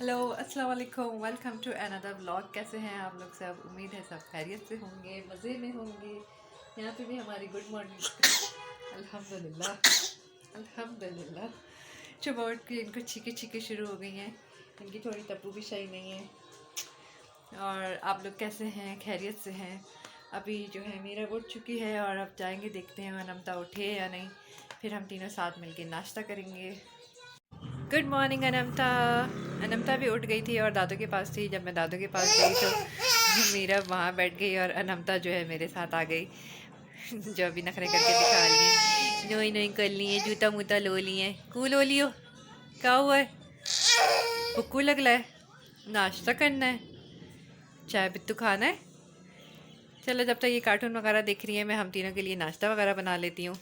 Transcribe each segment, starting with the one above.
Hello अस्सलाम वालेकुम, welcome to another vlog. कैसे हैं आप लोग सब? उम्मीद है सब खैरियत से होंगे, मज़े में होंगे। यहाँ पे भी हमारी गुड मॉर्निंग अल्हम्दुलिल्लाह अल्हम्दुलिल्लाह। सुबह उठ के इनको छीके छीके शुरू हो गई हैं। इनकी थोड़ी तब्बू भी सही नहीं है। और आप लोग कैसे हैं? खैरियत से हैं? अभी जो है मीरा उठ चुकी है और अब जाएंगे, देखते हैं अनमता उठे या नहीं। फिर हम तीनों साथ मिलके नाश्ता करेंगे। Good morning Anmata. अनमता भी उठ गई थी और दादू के पास थी। जब मैं दादू के पास गई तो मीरा वहाँ बैठ गई और अनमता जो है मेरे साथ आ गई। जो अभी नखरे करके दिखा ली है, नोई नोई कर ली है, जूता मूता लो लिए, कू लो लियो। क्या हुआ है? पुक्कू लगला है? नाश्ता करना है? चाय बिट्टू खाना है? चलो, जब तक ये कार्टून वगैरह देख रही है मैं हम तीनों के लिए नाश्ता वगैरह बना लेती हूँ।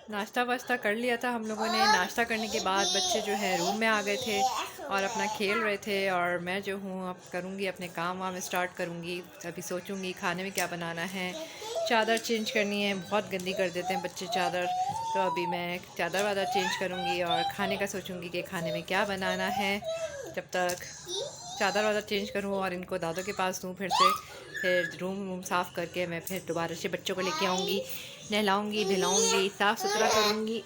नाश्ता वास्ता कर लिया था हम लोगों ने। नाश्ता करने के बाद बच्चे जो है रूम में आ गए थे और अपना खेल रहे थे। और मैं जो हूँ अब करूँगी अपने काम वाम स्टार्ट करूँगी। अभी सोचूँगी खाने में क्या बनाना है। चादर चेंज करनी है, बहुत गंदी कर देते हैं बच्चे चादर। तो अभी मैं चादर वादर चेंज करूँगी और खाने का सोचूँगी कि खाने में क्या बनाना है। जब तक चादर वादर चेंज करूँ और इनको दादों के पास दूँ फिर से, फिर रूम वूम साफ़ करके मैं फिर दोबारा से बच्चों को लेके आऊँगी, नहलाऊँगी धुलाऊँगी, साफ़ सुथरा करूँगी।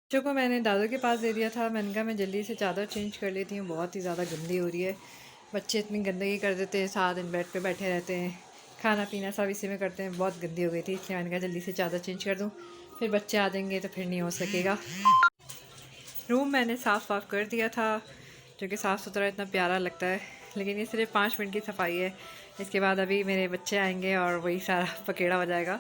बच्चों को मैंने दादू के पास दे दिया था। मैंने कहा मैं जल्दी से चादर चेंज कर लेती हूँ, बहुत ही ज़्यादा गंदी हो रही है। बच्चे इतनी गंदगी कर देते हैं, सारा दिन बेड पे बैठे रहते हैं, खाना पीना सब इसी में करते हैं। बहुत गंदी हो गई थी, इसलिए मैंने कहा जल्दी से चादर चेंज कर दूँ, फिर बच्चे आ जाएंगे तो फिर नहीं हो सकेगा। रूम मैंने साफ़ कर दिया था, जो कि साफ़ सुथरा इतना प्यारा लगता है। लेकिन ये सिर्फ 5 मिनट की सफाई है। इसके बाद अभी मेरे बच्चे आएंगे और वही सारा पकेड़ा हो जाएगा।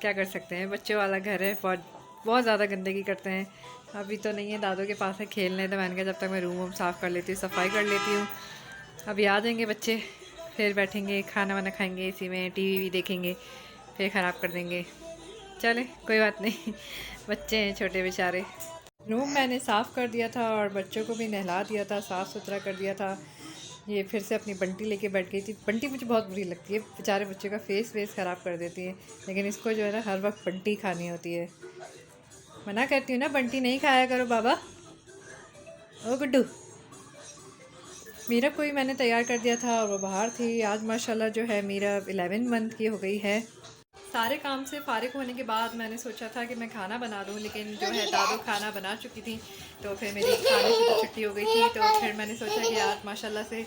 क्या कर सकते हैं, बच्चों वाला घर है, बहुत बहुत ज़्यादा गंदगी करते हैं। अभी तो नहीं है, दादू के पास है खेलने, तो मैंने कहा जब तक मैं रूम वूम साफ़ कर लेती हूँ, सफाई कर लेती हूँ। अभी आ जाएंगे बच्चे, फिर बैठेंगे, खाना वाना खाएंगे, इसी में टीवी भी देखेंगे, फिर ख़राब कर देंगे। चले, कोई बात नहीं। बच्चे हैं छोटे बेचारे। रूम मैंने साफ़ कर दिया था और बच्चों को भी नहला दिया था, साफ़ सुथरा कर दिया था। ये फिर से अपनी बंटी लेके बैठ गई थी। बंटी मुझे बहुत बुरी लगती है, बेचारे बच्चों का फेस वेस ख़राब कर देती है। लेकिन इसको जो है ना हर वक्त बंटी खानी होती है। मना करती हूँ ना, बंटी नहीं खाया करो बाबा। ओ गुड्डू। मीरा को भी मैंने तैयार कर दिया था और वो बाहर थी। आज माशाल्लाह जो है मीरा 11 मंथ की हो गई है। सारे काम से फारिग होने के बाद मैंने सोचा था कि मैं खाना बना दूं, लेकिन जो है दादू खाना बना चुकी थी। तो फिर मेरी खाने से तो छुट्टी हो गई थी। तो फिर मैंने सोचा कि आज माशाल्लाह से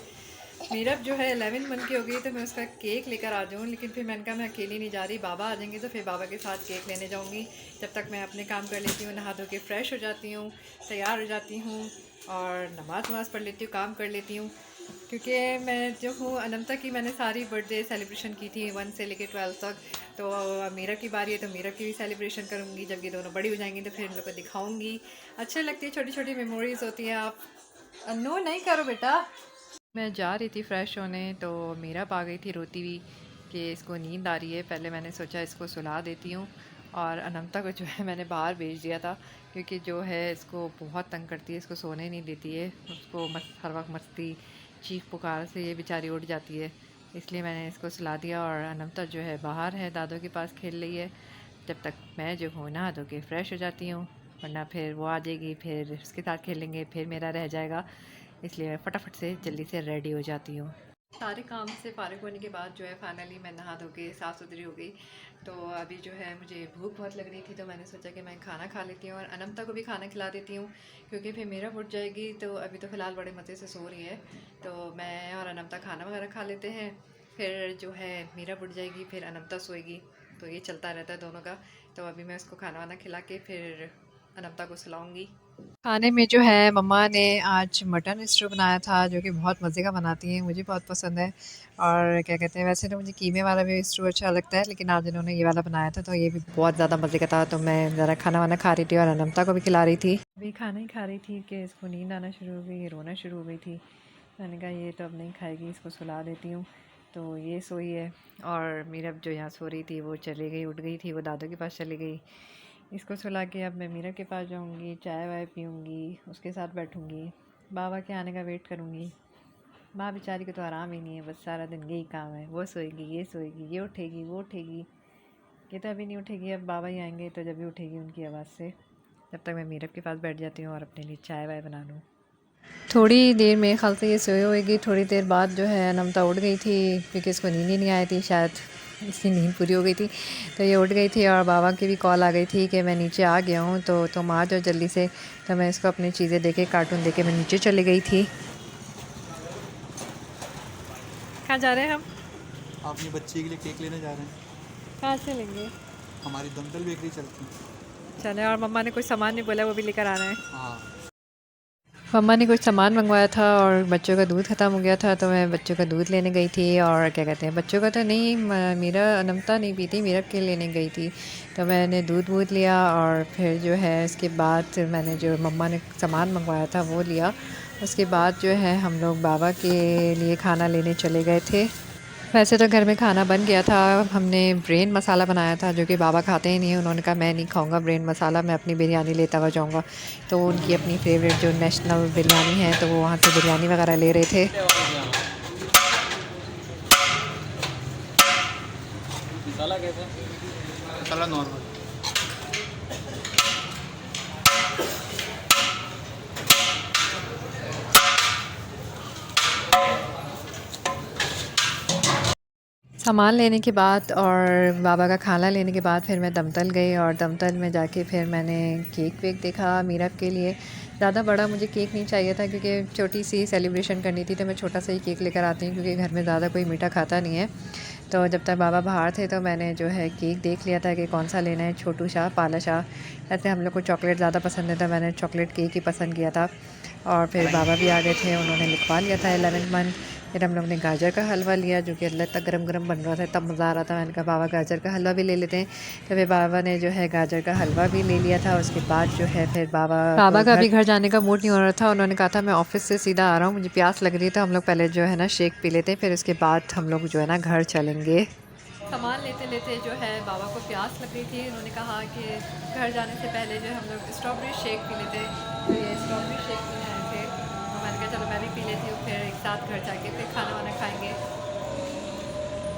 मीरा जो है 11 मंथ की हो गई, तो मैं उसका केक लेकर आ जाऊँ। लेकिन फिर मैंने कहा मैं अकेली नहीं जा रही, बाबा आ जाएंगे तो फिर बाबा के साथ केक लेने जाऊँगी। जब तक मैं अपने काम कर लेती हूँ, नहा धो के फ़्रेश हो जाती हूँ, तैयार हो जाती हूँ और नमाज़ पढ़ लेती हूँ, काम कर लेती हूँ। क्योंकि मैं जो हूँ अनंता की, मैंने सारी बर्थडे सेलिब्रेशन की थी 1 से लेकर 12 तक। तो अब मीरा की बारी है, तो मीरा की भी सेलिब्रेशन करूँगी। जब ये दोनों बड़ी हो जाएंगी तो फिर इन लोग को दिखाऊँगी। अच्छी लगती है, छोटी छोटी मेमोरीज़ होती हैं। आप नो नहीं करो बेटा। मैं जा रही थी फ़्रेश होने, तो मीरा आ गई थी रोती हुई कि इसको नींद आ रही है। पहले मैंने सोचा इसको सुला देती हूँ और अनंता को जो है मैंने बाहर भेज दिया था, क्योंकि जो है इसको बहुत तंग करती है, इसको सोने नहीं देती है। उसको हर वक्त मस्ती चीख पुकार से ये बेचारी उठ जाती है। इसलिए मैंने इसको सुला दिया और अनंता जो है बाहर है, दादू के पास खेल रही है। जब तक मैं जो हूँ नहा धो के फ़्रेश हो जाती हूँ, वरना फिर वो आ जाएगी, फिर उसके साथ खेलेंगे, फिर मेरा रह जाएगा। इसलिए मैं फटाफट से जल्दी से रेडी हो जाती हूँ। सारे काम से फारिग होने के बाद जो है फाइनली मैं नहा धो के साफ़ सुथरी हो गई। तो अभी जो है मुझे भूख बहुत लग रही थी, तो मैंने सोचा कि मैं खाना खा लेती हूँ और अनंता को भी खाना खिला देती हूँ, क्योंकि फिर मेरा उठ जाएगी। तो अभी तो फ़िलहाल बड़े मज़े से सो रही है, तो मैं और अनंता खाना वगैरह खा लेते हैं। फिर जो है मीरा उठ जाएगी, फिर अनंता सोएगी, तो ये चलता रहता है दोनों का। तो अभी मैं उसको खाना वाना खिला के फिर अनंता को सुलाऊँगी। खाने में जो है मम्मा ने आज मटन स्टू बनाया था, जो कि बहुत मज़े का बनाती हैं, मुझे बहुत पसंद है। और क्या कहते हैं, वैसे तो मुझे कीमे वाला भी स्टू अच्छा लगता है, लेकिन आज इन्होंने ये वाला बनाया था तो ये भी बहुत ज़्यादा मज़े का था। तो मैं ज़रा खाना वाना खा रही थी और अनमता को भी खिला रही थी। अभी खाना ही खा रही थी कि इसको नींद आना शुरू हो गई, रोना शुरू हो गई थी। मैंने कहा ये तो अब नहीं खाएगी, इसको सुला देती हूँ। तो ये सोई है और मीरा जो यहाँ सो रही थी वो चली गई, उठ गई थी, वो दादू के पास चली गई। इसको सुला के अब मैं मीरा के पास जाऊंगी, चाय वाय पीऊँगी, उसके साथ बैठूंगी, बाबा के आने का वेट करूंगी। माँ बेचारी को तो आराम ही नहीं है, बस सारा दिन यही काम है, वो सोएगी, ये उठेगी, वो उठेगी। ये तो अभी नहीं उठेगी, अब बाबा ही आएंगे तो जब भी उठेगी उनकी आवाज़ से। जब तक मैं मीरब के पास बैठ जाती हूँ और अपने लिए चाय वाय बना लूँ। थोड़ी देर में ख्याल से ये सोए होएगी। थोड़ी देर बाद जो है नमता उठ गई थी क्योंकि इसको नींद ही नहीं आई थी, शायद इसकी नींद पूरी हो गई थी तो ये उठ गई थी। और बाबा की भी कॉल आ गई थी कि मैं नीचे आ गया हूँ तो तुम आ जाओ जल्दी से। तो मैं इसको अपनी चीज़ें देके कार्टून देके मैं नीचे चली गई थी। कहाँ जा रहे हैं हम? अपनी बच्ची के लिए केक लेने जा रहे हैं। कहाँ से लेंगे? हमारी दमदल बेकरी चलती है। चले। और मम्मा ने कुछ सामान नहीं बोला, वो भी लेकर आना है। हाँ, मम्मा ने कुछ सामान मंगवाया था और बच्चों का दूध ख़त्म हो गया था तो मैं बच्चों का दूध लेने गई थी। और क्या कहते हैं, बच्चों का तो नहीं, मेरा नमता नहीं पीती, मीरब के लेने गई थी। तो मैंने दूध वूध लिया और फिर जो है इसके बाद मैंने जो मम्मा ने सामान मंगवाया था वो लिया। उसके बाद जो है हम लोग बाबा के लिए खाना लेने चले गए थे। वैसे तो घर में खाना बन गया था। हमने ब्रेन मसाला बनाया था जो कि बाबा खाते ही नहीं हैं। उन्होंने कहा मैं नहीं खाऊंगा ब्रेन मसाला, मैं अपनी बिरयानी लेता हुआ जाऊंगा। तो उनकी अपनी फेवरेट जो नेशनल बिरयानी है तो वो वहाँ से बिरयानी वगैरह ले रहे थे। मसाला कैसा? मसाला नॉर्मल। सामान लेने के बाद और बाबा का खाना लेने के बाद फिर मैं दमतल गई और दमतल में जाके फिर मैंने केक वेक देखा मीरब के लिए। ज़्यादा बड़ा मुझे केक नहीं चाहिए था क्योंकि छोटी सी सेलिब्रेशन करनी थी तो मैं छोटा सा ही केक लेकर आती हूँ क्योंकि घर में ज़्यादा कोई मीठा खाता नहीं है। तो जब तक बाबा बाहर थे तो मैंने जो है केक देख लिया था कि कौन सा लेना है, छोटू शाह, पाला शाह। ऐसे हम लोग को चॉकलेट ज़्यादा पसंद है तो मैंने चॉकलेट केक ही पसंद किया था। और फिर बाबा भी आ गए थे, उन्होंने लिखवा लिया था 11 मंथ। फिर हम लोग ने गाजर का हलवा लिया जो कि अल्लाह तक गरम गरम बन रहा था, तब मज़ा आ रहा था। मैंने कहा बाबा गाजर का हलवा भी ले लेते हैं। तो फिर बाबा ने जो है गाजर का हलवा भी ले लिया था। उसके बाद जो है फिर बाबा का अभी घर जाने का मूड नहीं हो रहा था। उन्होंने कहा था मैं ऑफिस से सीधा आ रहा हूँ, मुझे प्यास लग रही है तो हम लोग पहले जो है ना शेक पी लेते हैं, फिर उसके बाद हम लोग जो है ना घर चलेंगे। सामान लेते लेते जो है बाबा को प्यास लग रही थी। उन्होंने कहा कि घर जाने से पहले जो हम लोग स्ट्रॉबेरी शेक पी लेते। तो ये स्ट्रॉबेरी शेक पीने आए थे तो मैंने कहा चलो मैं भी पी लेती हूँ, फिर एक साथ घर जाके फिर खाना वाना खाएंगे।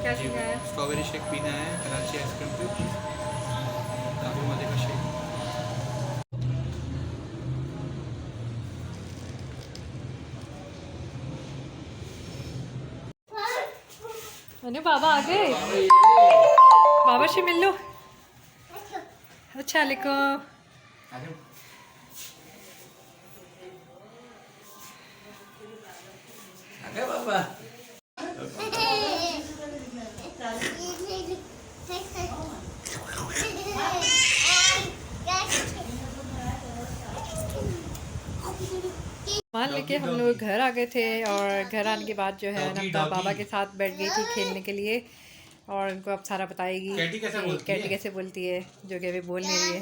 क्या पीना है? स्ट्रॉबेरी शेक पीना है, कराची आइसक्रीम पे दाबू मजे का शेक। अरे बाबा आ गए, बाबा से मिल लो। अच्छा लिखो। बाबा मान लेके हम लोग घर आ गए थे और घर आने के बाद जो है नमता बाबा के साथ बैठ गई थी खेलने के लिए। और उनको अब सारा बताएगी कैटी कैसे बोलती है, जो कि अभी बोल नहीं रही है।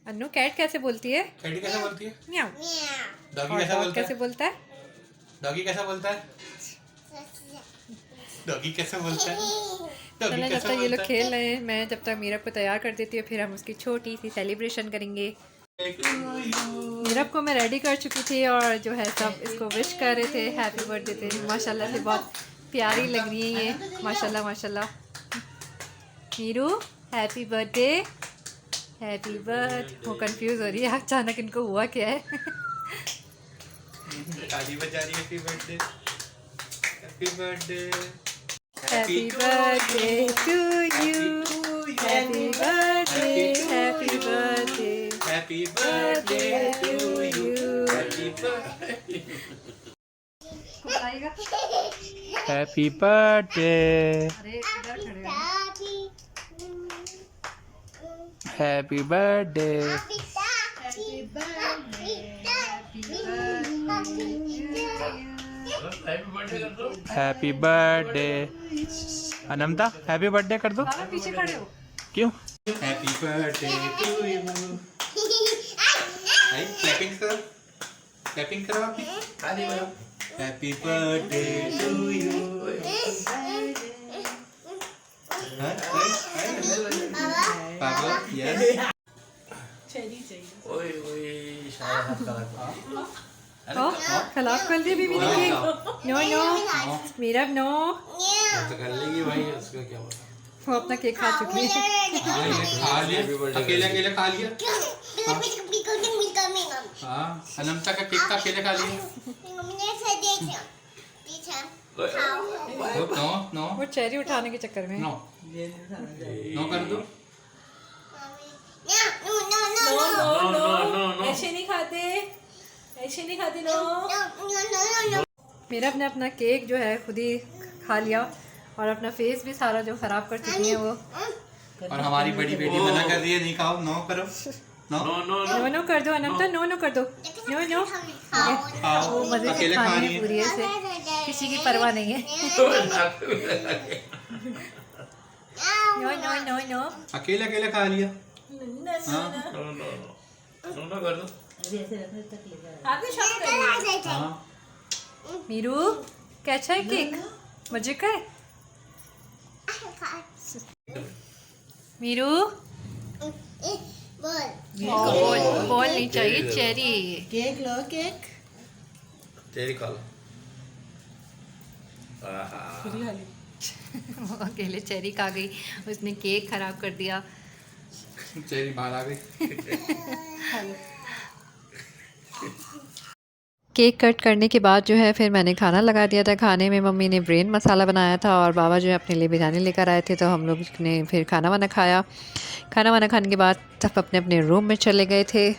अन्नू कैट कैसे बोलती है? कैटी कैसे बोलती है? म्याऊ। डॉगी और कैसा डॉग बोलता कैसे है? बोलता है? डॉगी कैसा बोलता है? डॉगी कैसे बोलता है? डॉगी चलो जब कैसा तक ये लोग बोलता है? खेल रहे हैं मैं जब तक मीरब को तैयार कर देती हूँ, फिर हम उसकी छोटी सी सेलिब्रेशन करेंगे। मीरब को मैं रेडी कर चुकी थी और जो है सब इसको विश कर रहे थे, हैप्पी बर्थडे थे। माशाल्लाह से बहुत प्यारी लग रही है ये, माशाल्लाह माशाल्लाह। मीरू हैप्पी बर्थडे, हैप्पी बर्थडे। वो कंफ्यूज हो रही है अचानक, इनको हुआ क्या है? ताली बजा रही है। Happy birthday, happy birthday, happy birthday to you, happy birthday, happy birthday, happy birthday to you, happy birthday, happy birthday, अरे इधर खड़े हो। Happy birthday, happy birthday. अनमता हैप्पी बर्थडे कर दो। पीछे खड़े हो। क्यों? Happy birthday to you. Clapping करो, क्लैपिंग करो आप। Happy birthday to you. पापा यस। ओए ओए शायद खिलाफ कर दिया बीबी ने cake. No no Meerab no, तो कर लेगी भाई, उसका क्या होता है। वो अपना केक खा चुकी है। खा लिया, अकेले अकेले खा लिया। हाँ अनंता का केक का अकेले खा लिया नो नो वो चेरी उठाने के चक्कर में। नो नो कर दो ऐसे नहीं खाते, ऐसे नहीं खाते। नो मेरा अपने अपना केक जो है खुद ही खा लिया और अपना फेस भी सारा जो खराब कर चुकी है वो। और हमारी बड़ी बेटी मना कर रही है नहीं खाओ नो करो नो नो नो कर दो अनंता, नो नो कर दो। नो नो वो मजे से अकेले खा खानी रही है है पूरी ऐसे, किसी की परवाह नहीं है। नो नो नो नो अकेले अकेले खा लिया हाँ कर दो हाँ मीरू कैसा है केक, मजे का है? मीरू बॉल नहीं चाहिए, चेरी। केक लो केक। तेरी खा लो वो अकेले चेरी खा गई, उसने केक खराब कर दिया। चेरी बाहर आ गई। केक कट करने के बाद जो है फिर मैंने खाना लगा दिया था। खाने में मम्मी ने ब्रेन मसाला बनाया था और बाबा जो है अपने लिए बिरयानी लेकर आए थे, तो हम लोग ने फिर खाना वाना खाया। खाना वाना खाने के बाद सब अपने अपने रूम में चले गए थे।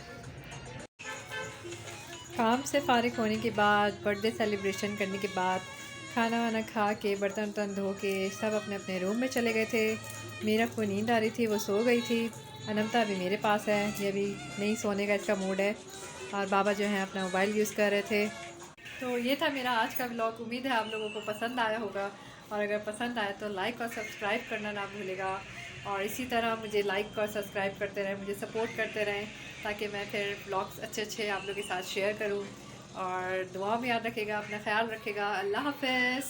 काम से फारिग होने के बाद, बर्थडे सेलिब्रेशन करने के बाद, खाना वाना खा के बर्तन वर्तन धो के सब अपने अपने रूम में चले गए थे। मेरा को नींद आ रही थी, वो सो गई थी। अनंता अभी मेरे पास है, ये अभी नहीं सोने का इसका मूड है। और बाबा जो है अपना मोबाइल यूज़ कर रहे थे। तो ये था मेरा आज का व्लॉग। उम्मीद है आप लोगों को पसंद आया होगा, और अगर पसंद आया तो लाइक और सब्सक्राइब करना ना भूलेगा। और इसी तरह मुझे लाइक और सब्सक्राइब करते रहें, मुझे सपोर्ट करते रहें, ताकि मैं फिर व्लॉग्स अच्छे अच्छे आप लोगों के साथ शेयर करूँ। और दुआ में याद रखिएगा, अपना ख्याल रखिएगा। अल्लाह हाफ़िज़।